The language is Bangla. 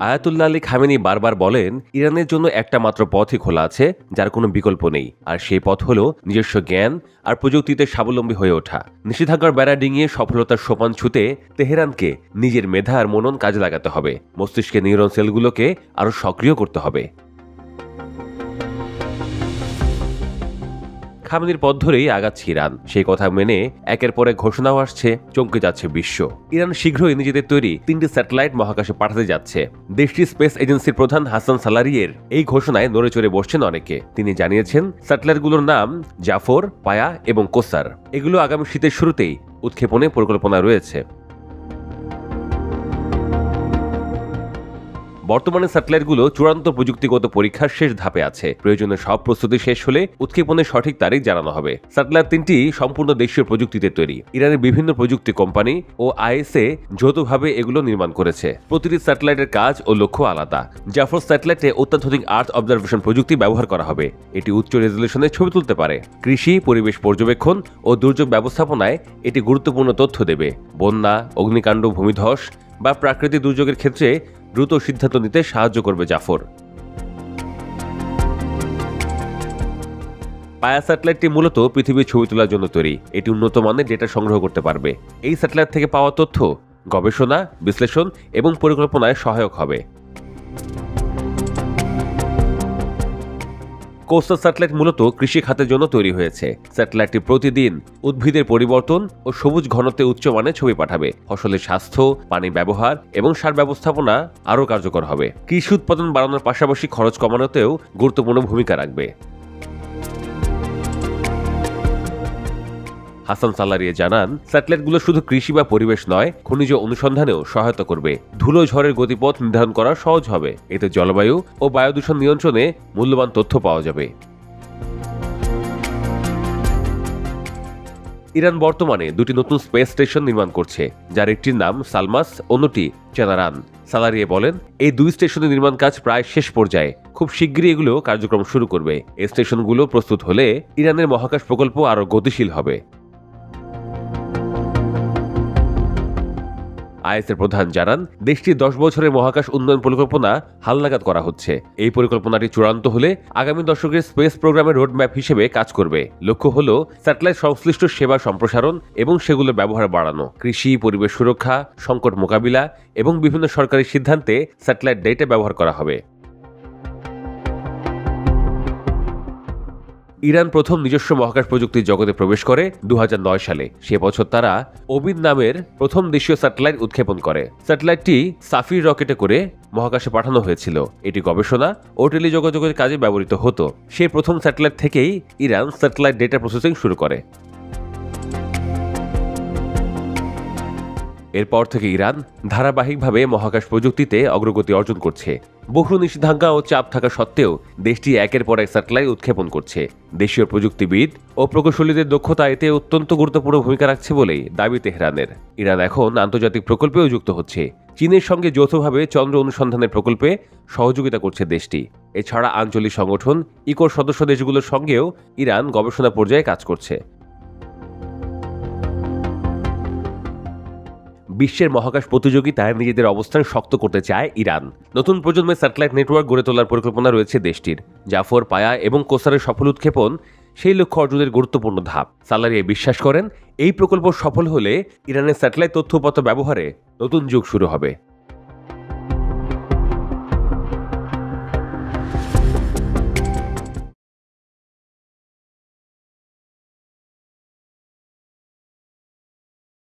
আয়াতুল্লাহ আলী খামেনি বারবার বলেন, ইরানের জন্য একটা মাত্র পথই খোলা আছে, যার কোনো বিকল্প নেই। আর সেই পথ হলো নিজস্ব জ্ঞান আর প্রযুক্তিতে স্বাবলম্বী হয়ে ওঠা। নিষেধাজ্ঞার বেড়া ডিঙিয়ে সফলতার সোপান ছুঁতে তেহরানকে নিজের মেধা আর মনন কাজে লাগাতে হবে। মস্তিষ্কের নিউরন সেলগুলোকে আরও সক্রিয় করতে হবে। খামেনির পথ ধরেই আগাচ্ছে ইরান। সেই কথা মেনে একের পর এক ঘোষণাও আসছে, চমকে যাচ্ছে বিশ্ব। ইরান শীঘ্রই নিজেদের তৈরি 3টি স্যাটেলাইট মহাকাশে পাঠাতে যাচ্ছে। দেশটির স্পেস এজেন্সির প্রধান হাসান সালারিয়ের এই ঘোষণায় নড়ে চড়ে বসছেন অনেকে। তিনি জানিয়েছেন, স্যাটেলাইটগুলোর নাম জাফর, পায়া এবং কোসার। এগুলো আগামী শীতের শুরুতেই উৎক্ষেপণের পরিকল্পনা রয়েছে। বর্তমানে স্যাটেলাইটগুলো চূড়ান্ত প্রযুক্তিগত পরীক্ষার শেষ ধাপে আছে। প্রয়োজনীয় সব প্রস্তুতি শেষ হলে উৎক্ষেপণের সঠিক তারিখ জানানো হবে। স্যাটেলাইট 3টি সম্পূর্ণ দেশীয় প্রযুক্তিতে তৈরি। ইরানের বিভিন্ন প্রযুক্তি কোম্পানি ও আইএসএ যৌথভাবে এগুলো নির্মাণ করেছে। প্রতিটি স্যাটেলাইটের কাজ ও লক্ষ্য আলাদা। জাফর স্যাটেলাইটে অত্যাধুনিক আর্থ অবজারভেশন প্রযুক্তি ব্যবহার করা হবে। এটি উচ্চ রেজলিউশনে ছবি তুলতে পারে। কৃষি, পরিবেশ পর্যবেক্ষণ ও দুর্যোগ ব্যবস্থাপনায় এটি গুরুত্বপূর্ণ তথ্য দেবে। বন্যা, অগ্নিকাণ্ড, ভূমিধস বা প্রাকৃতিক দুর্যোগের ক্ষেত্রে দ্রুত সিদ্ধান্ত নিতে সাহায্য করবে জাফর। পায়া স্যাটেলাইটটি মূলত পৃথিবীর ছবি তোলার জন্য তৈরি। এটি উন্নত মানের ডেটা সংগ্রহ করতে পারবে। এই স্যাটেলাইট থেকে পাওয়া তথ্য গবেষণা, বিশ্লেষণ এবং পরিকল্পনায় সহায়ক হবে। কোস্টাল স্যাটেলাইট মূলত কৃষি খাতের জন্য তৈরি হয়েছে। স্যাটেলাইটটি প্রতিদিন উদ্ভিদের পরিবর্তন ও সবুজ ঘনত্বে উচ্চমানের ছবি পাঠাবে। ফসলের স্বাস্থ্য, পানি ব্যবহার এবং সার ব্যবস্থাপনা আরও কার্যকর হবে। কৃষি উৎপাদন বাড়ানোর পাশাপাশি খরচ কমানোতেও গুরুত্বপূর্ণ ভূমিকা রাখবে। হাসান সালারিয়ে জানান, স্যাটেলাইটগুলো শুধু কৃষি বা পরিবেশ নয়, খনিজ অনুসন্ধানেও সহায়তা করবে। ধুলো ঝড়ের গতিপথ নির্ধারণ করা সহজ হবে। এতে জলবায়ু ও বায়ু দূষণ নিয়ন্ত্রণে মূল্যবান তথ্য পাওয়া যাবে। ইরান বর্তমানে 2টি নতুন স্পেস স্টেশন নির্মাণ করছে, যার একটির নাম সালমাস, অন্যটি চেনারান। সালারিয়ে বলেন, এই 2 স্টেশনের নির্মাণ কাজ প্রায় শেষ পর্যায়ে। খুব শিগগিরই এগুলো কার্যক্রম শুরু করবে। এই স্টেশনগুলো প্রস্তুত হলে ইরানের মহাকাশ প্রকল্প আরও গতিশীল হবে। আইএসের প্রধান জানান, দেশটির 10 বছরের মহাকাশ উন্নয়ন পরিকল্পনা হালনাগাদ করা হচ্ছে। এই পরিকল্পনাটি চূড়ান্ত হলে আগামী দশকের স্পেস প্রোগ্রামের রোডম্যাপ হিসেবে কাজ করবে। লক্ষ্য হল স্যাটেলাইট সংশ্লিষ্ট সেবা সম্প্রসারণ এবং সেগুলোর ব্যবহার বাড়ানো। কৃষি, পরিবেশ সুরক্ষা, সংকট মোকাবিলা এবং বিভিন্ন সরকারি সিদ্ধান্তে স্যাটেলাইট ডেটা ব্যবহার করা হবে। ইরান প্রথম নিজস্ব মহাকাশ প্রযুক্তির জগতে প্রবেশ করে 2009 সালে। সে বছর তারা ওবিদ নামের প্রথম দেশীয় স্যাটেলাইট উৎক্ষেপণ করে। স্যাটেলাইটটি সাফির রকেটে করে মহাকাশে পাঠানো হয়েছিল। এটি গবেষণা ও টেলিযোগাযোগের কাজে ব্যবহৃত হতো। সেই প্রথম স্যাটেলাইট থেকেই ইরান স্যাটেলাইট ডেটা প্রসেসিং শুরু করে। এরপর থেকে ইরান ধারাবাহিকভাবে মহাকাশ প্রযুক্তিতে অগ্রগতি অর্জন করছে। বহু নিষেধাজ্ঞা ও চাপ থাকা সত্ত্বেও দেশটি একের পর এক স্যাটেলাইট উৎক্ষেপণ করছে। দেশীয় প্রযুক্তিবিদ ও প্রকৌশলীদের দক্ষতা এতে অত্যন্ত গুরুত্বপূর্ণ ভূমিকা রাখছে বলেই দাবি তেহরানের। ইরান এখন আন্তর্জাতিক প্রকল্পেও যুক্ত হচ্ছে। চীনের সঙ্গে যৌথভাবে চন্দ্র অনুসন্ধানের প্রকল্পে সহযোগিতা করছে দেশটি। এছাড়া আঞ্চলিক সংগঠন ইকোর সদস্য দেশগুলোর সঙ্গেও ইরান গবেষণা পর্যায়ে কাজ করছে। বিশ্বের মহাকাশ প্রতিযোগিতায় নিজেদের অবস্থান শক্ত করতে চায় ইরান। নতুন প্রজন্মের স্যাটেলাইট নেটওয়ার্ক গড়ে তোলার পরিকল্পনা রয়েছে দেশটির। জাফর, পায়া এবং কোসারের সফল উৎক্ষেপণ সেই লক্ষ্য অর্জনের গুরুত্বপূর্ণ ধাপ। সালারিয়ে বিশ্বাস করেন, এই প্রকল্প সফল হলে ইরানের স্যাটেলাইট তথ্যপত্র ব্যবহারে নতুন যুগ শুরু হবে।